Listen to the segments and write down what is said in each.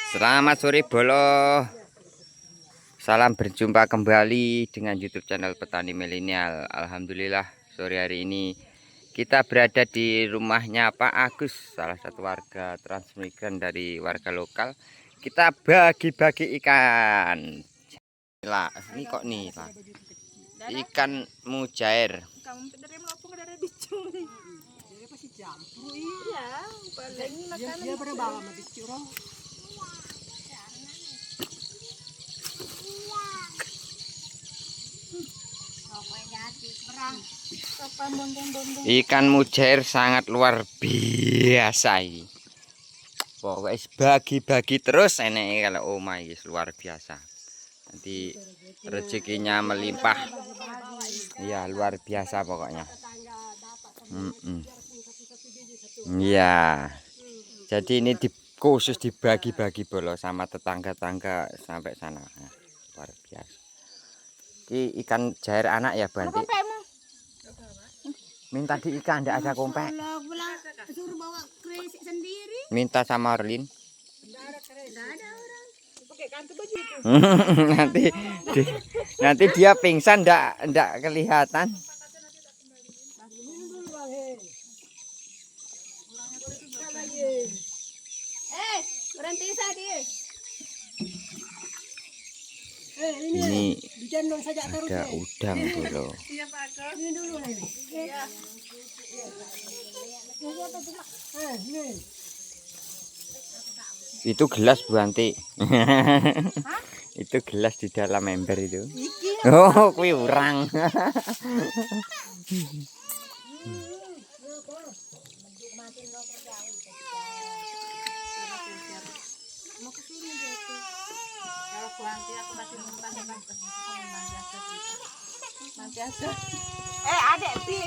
Selamat sore Bolo. Salam berjumpa kembali dengan YouTube channel Petani Milenial. Alhamdulillah sore hari ini kita berada di rumahnya Pak Agus, salah satu warga transmigran dari warga lokal. Kita bagi-bagi ikan. Lah, ini kok nih lah. Ikan mujair. Ikan mujair sangat luar biasa ini. Pokoknya bagi-bagi terus enek kalau omah ini luar biasa. Nanti rezekinya melimpah. Ya luar biasa pokoknya. Ya. Jadi ini khusus dibagi-bagi Bolo sama tetangga-tangga sampai sana. Nah, luar biasa. Ini ikan jair anak ya Banti. Minta di ikan enggak ada kompek. Minta sama Orlin. nanti dia pingsan enggak kelihatan. Berhenti saja. Ini ada udang Bolo. Itu gelas Bu Anti. Itu gelas di dalam ember itu. Oh, kuwi urang. Adek pi,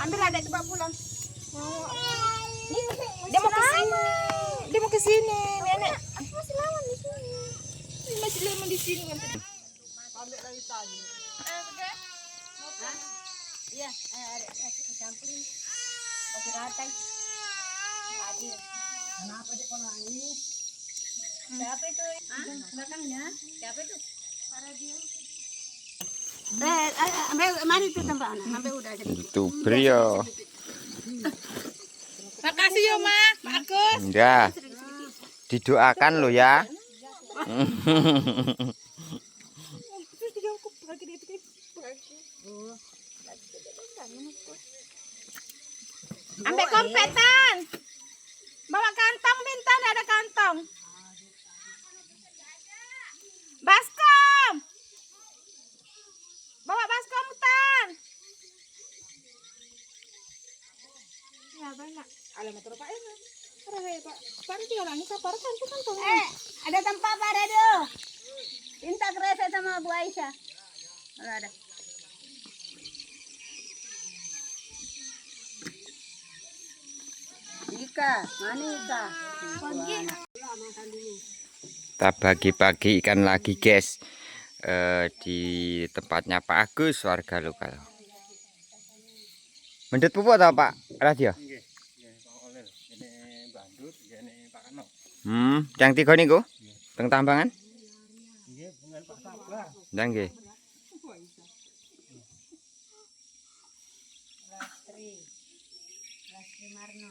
ambil adek coba pulang. Dia mau ke sini. Dia mau ke sini, nenek. Masih lama di sini. Masih lama di sini kan. Ambil lagi tadi. Iya, adek campurin. Kasih rata. Adil. Kenapa dia kok nangis? Siapa itu? Belakangnya. Siapa itu? Para dia. Mari itu tempat sampai udah jadi. Itu beliau. Makasih ya, Ma. Pak Agus. Enggak. Didoakan lo ya. Ambil kompetan. Bawa kantong Bintan, ada kantong. Baskom. Bawa baskom Tan. Ya banyak. Alamat Pak ini. Pak. Pak tinggal nangis sabar kan itu kantong. Ada tempat Pak Redo. Minta kereta sama Bu Aisyah. Kalau ada. Ika, mana Ika? Kita bagi-bagi ikan lagi guys. Di tempatnya Pak Agus warga lokal. Mendut pupuk atau Pak Radio? Yang tiga niku? Teng tambangan? Nggih, nggih. Lastri Marno.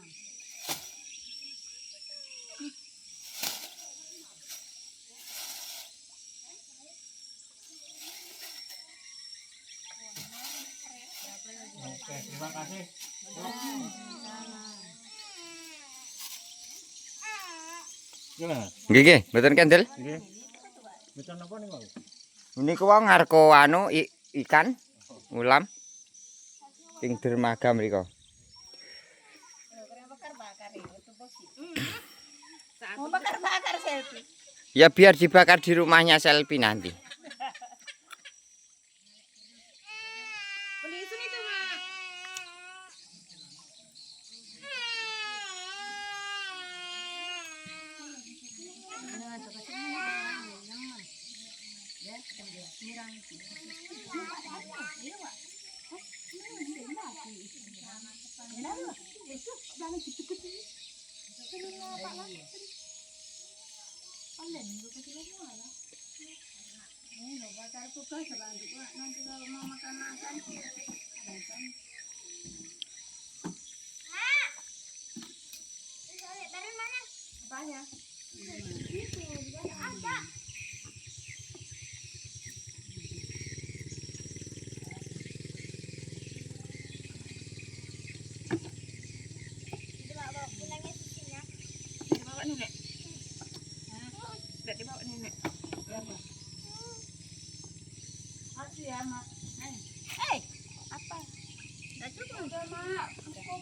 Oke, terima kasih. Nggih, nggih, mboten kendel. Nggih. Mboten napa niku? Niku wong ngarko anu ikan ulam ping dermaga mriku. Mau bakar-bakar selfie. Ya biar dibakar di rumahnya Selfie nanti. Beli itu, Ma. Oleh minggu kecil malah. Ini loh pacar tugas nanti kalau mau makan makan. Datang. Dari mana? Apanya? Itu juga ada. Dibawa pulangnya sisinya. Dibawa nenek. Tidak dibawa nenek. Berapa? Masih ya, Mak. Apa? Tidak cukup. Udah, Mak. Cukup.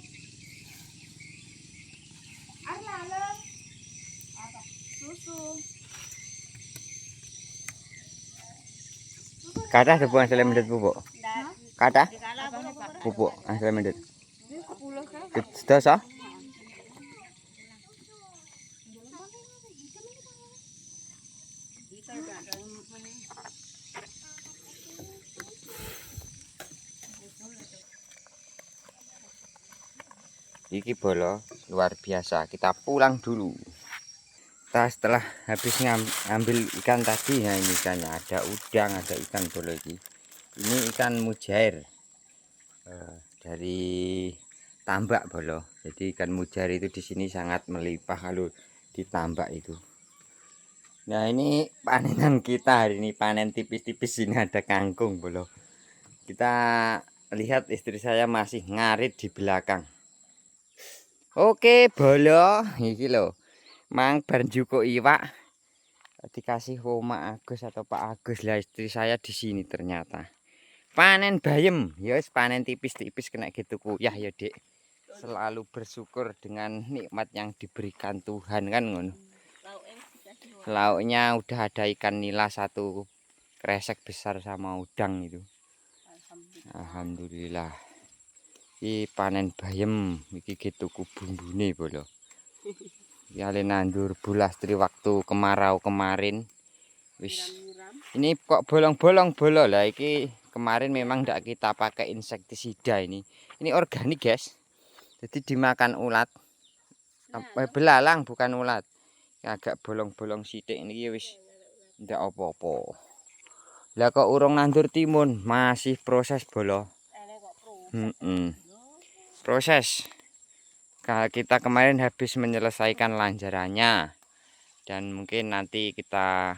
Halo. Apa? Susu. Kata ada buang asal mendet pupuk. Kata pupuk asal mendet. 10 kan? Sudah sah? Iki bolo luar biasa. Kita pulang dulu. Kita setelah habis ngambil ikan tadi, nah ini ikannya ada udang, ada ikan bolo ini. Ini ikan mujair dari tambak bolo. Jadi ikan mujair itu di sini sangat melimpah kalau ditambak itu. Nah ini panenan kita hari ini, panen tipis-tipis. Ini ada kangkung bolo. Kita lihat istri saya masih ngarit di belakang. Oke bolo, iki lho. Mang Barjuko iwak dikasih Oma Agus atau Pak Agus lah, istri saya di sini ternyata. Panen bayem, ya panen tipis-tipis kena gitu kuyah ya, Dek. Selalu bersyukur dengan nikmat yang diberikan Tuhan kan ngono. Lauknya udah ada ikan nila satu kresek besar sama udang itu. Alhamdulillah. Iki panen bayem, iki gitu ku bumbune bolo. Ya nandur bulas dari waktu kemarau kemarin. Wis. Ini kok bolong-bolong bolo lah iki kemarin memang ndak kita pakai insektisida ini. Ini organik, guys. Jadi dimakan ulat. Belalang bukan ulat. Agak bolong-bolong sithik niki wis ndak apa-apa. Lah kok urung nandur timun, masih proses bolo. Proses. Kita kemarin habis menyelesaikan lanjarannya dan mungkin nanti kita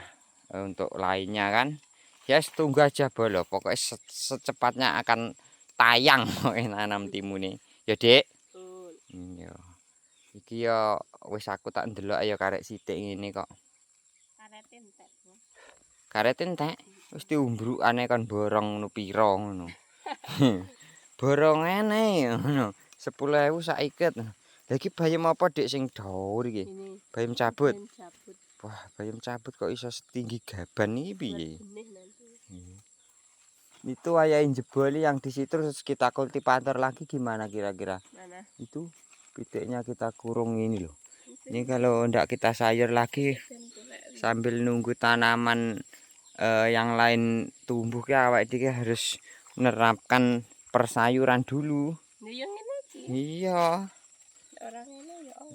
untuk lainnya kan ya tunggu aja bolo, pokoknya secepatnya akan tayang nanam timun ini ya, Dek. Iya. Iki ya wis aku tak ndelok ya karek sithik ngene kok. Karet entek. Wis diumbrukane kon borong ngono pira ngono. Borong ene ngono. 10.000 sak iket. Lah iki bayam apa, Dek, sing dawa iki? Bayam cabut. Wah, bayam cabut kok iso setinggi gaban iki piye? Itu ayahin jeboli yang di situ terus kita kultivator lagi gimana kira-kira? Mana? Itu pitiknya kita kurung ini loh. Ini kalau ndak kita sayur lagi sambil nunggu tanaman yang lain tumbuh ya awak iki harus menerapkan persayuran dulu. Iya.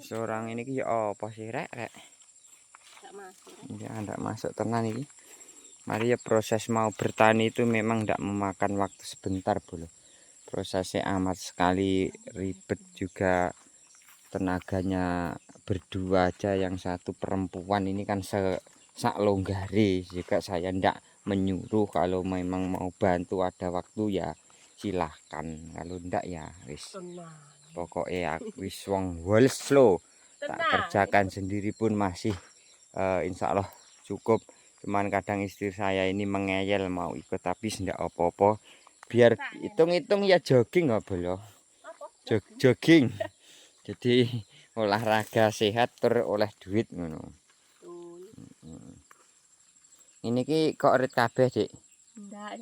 Seorang ini ya apa sih rek? Ya ndak masuk tenan iki. Mari ya proses mau bertani itu memang ndak memakan waktu sebentar bro. Prosesnya amat sekali ribet juga, tenaganya berdua aja, yang satu perempuan ini kan sak longgari juga. Saya ndak menyuruh, kalau memang mau bantu ada waktu ya silahkan, kalau ndak ya wis. Pokoknya wis wong woles lo tak kerjakan sendiri pun masih insya Allah cukup. Cuman kadang istri saya ini mengeyel mau ikut, tapi tidak apa-apa. Biar hitung-hitung ya jogging nggak boleh. Jogging. Jadi olahraga sehat oleh duit ngono. Ini ki kok rit kabeh, Dik? Ndak,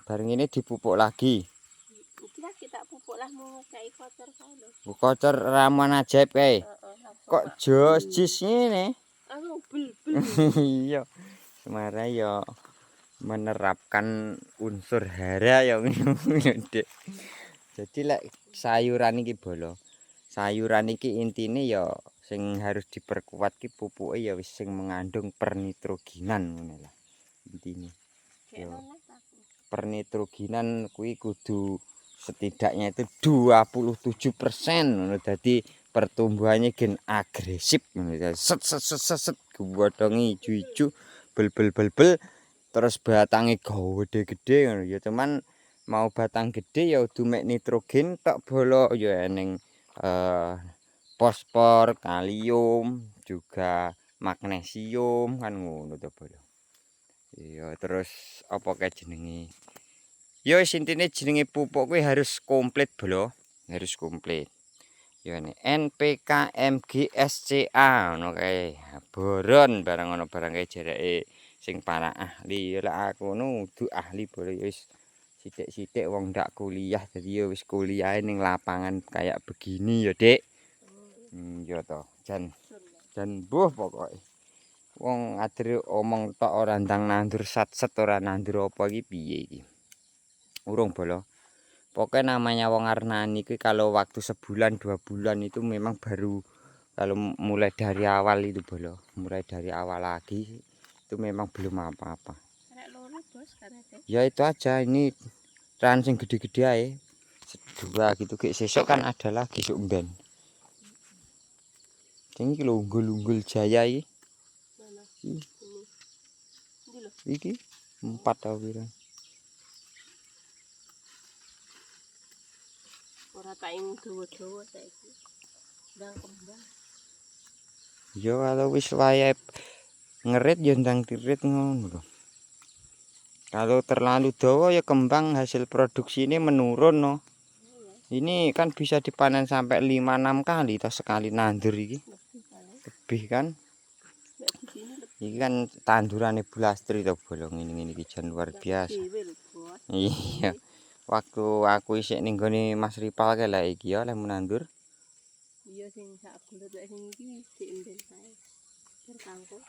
Bareng ini dipupuk lagi. kita pupuk lah mau kayak kotor kalau. Kocor ramuan ajaib kae. Kok jos jis ngene? Iya. Semara ya menerapkan unsur hara ya ngono, Dek. Jadi lek sayuran iki bolo. Sayuran iki intine ya Sing harus diperkuat ki pupuke ya wis sing mengandung pernitrogenan ngono lah intine. Yo. Pernitrogenan kuwi kudu setidaknya itu 27% ngono. Dadi pertumbuhannya gen agresif ngono. Set set set set, set godhonge ijo-ijo bel-bel terus batange gede-gede ngono ya. Cuman mau batang gede ya udu mek nitrogen tok bolo ya eneng fosfor, kalium, juga magnesium kan ngono to bolo. Iya terus apa kae jenenge? Ya intine jenenge pupuk kuwi harus komplit bolo, harus komplit. Ya ini NPK, MG, SCA ngono kae. Boron barang ngono barang kae jarake sing para ahli. Ya lek aku nu kudu ahli bolo ya wis sithik-sithik wong ndak kuliah dadi ya wis kuliahe ning lapangan kayak begini ya, Dik. Ya toh, jan mbuh pokoke. Wong adere omong tok ora ndang nandur sat-set ora nandur apa iki piye iki. Urung bolo. Pokoknya namanya wong Arnani itu kalau waktu sebulan 2 bulan itu memang baru kalau mulai dari awal itu bolo. Mulai dari awal lagi itu memang belum apa-apa. Ya itu aja ini ran sing gede-gede ae. 2 gitu kayak sesok kan ada lagi sok mben. Sing iki lho unggul-unggul jaya iki. Iki 4 tau kira. Ora tak ing dawa-dawa saiki. Ndang kembang. Ya kalau wis wayahe ngerit ya ndang dirit ngono lho. Kalau terlalu dawa ya kembang hasil produksi ini menurun no. Ini kan bisa dipanen sampai 5-6 kali atau sekali nandur iki. Lebih kan? Ini kan tanduran Ibu Lastri to bolong ini iki jan luar biasa. Iya. Waktu aku isik ning gone Mas Ripal kae lah iki ya lek menandur. Iya sing sak bulet lek sing iki diinden kae. Kangkung.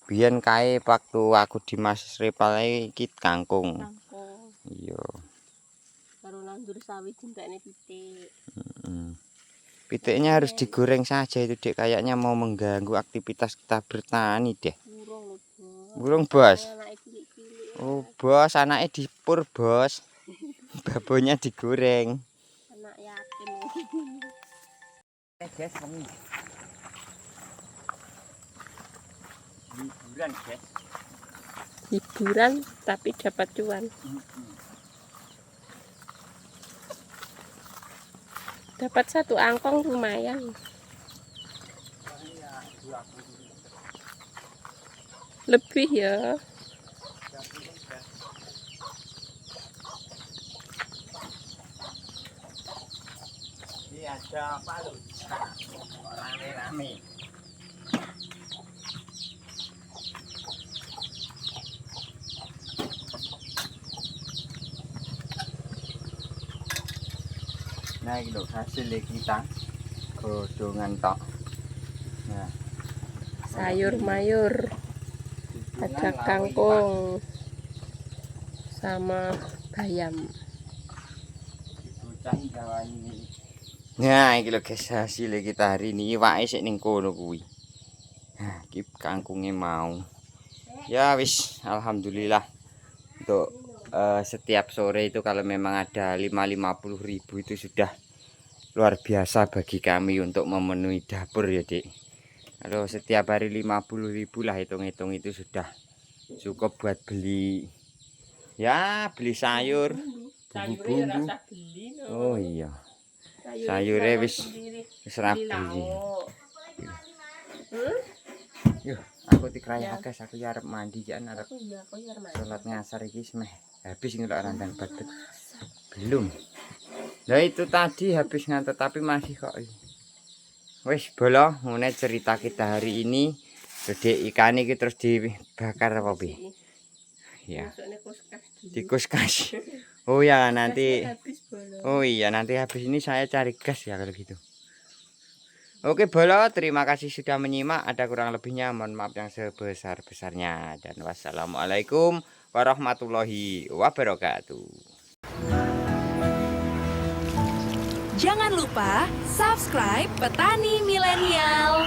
Biyen kae waktu aku di Mas Ripal iki kangkung. Kangkung. Iya. Karo nandur sawi jentekne pitik. Pitiknya harus digoreng saja itu Dek, kayaknya mau mengganggu aktivitas kita bertani deh. Burung lho, Bos. Burung, Bos. Anake cilik-cilik. Oh, Bos, anaknya dipur, Bos. Babonya digoreng. Anak yatim. Guys, kami liburan, guys. Hiburan tapi dapat cuan. Dapat 1 angkong lumayan. Lebih ya. Ini ada apa lu? Rame-rame. Nah ini loh hasil kita godongan tok. Nah, Sayur mayur. Ada kangkung sama bayam. Nah, iki lho guys hasil kita hari ini iwake sik ning kono kuwi. Nah, iki kangkunge mau. Ya wis alhamdulillah untuk setiap sore itu kalau memang ada 50.000 itu sudah luar biasa bagi kami untuk memenuhi dapur ya, Dik. Kalau setiap hari 50.000 lah hitung-hitung itu sudah cukup buat beli ya, beli sayur, bumbu-bumbu. Oh iya. Sayure wis rapi. Yo, aku dikraya guys, aku ya arep mandi kan arep salat ngasar iki semeh habis ngelok randang badet. Belum. Nah itu tadi habis ngantuk tapi masih kok. Wis bolo ngene cerita kita hari ini. Gede ikan iki terus dibakar apa piye? Ya. Dikuskas. Oh ya nanti. Oh iya nanti habis ini saya cari gas ya kalau gitu. Oke bolo, terima kasih sudah menyimak. Ada kurang lebihnya mohon maaf yang sebesar-besarnya. Dan wassalamualaikum warahmatullahi wabarakatuh. Jangan lupa subscribe Petani Milenial.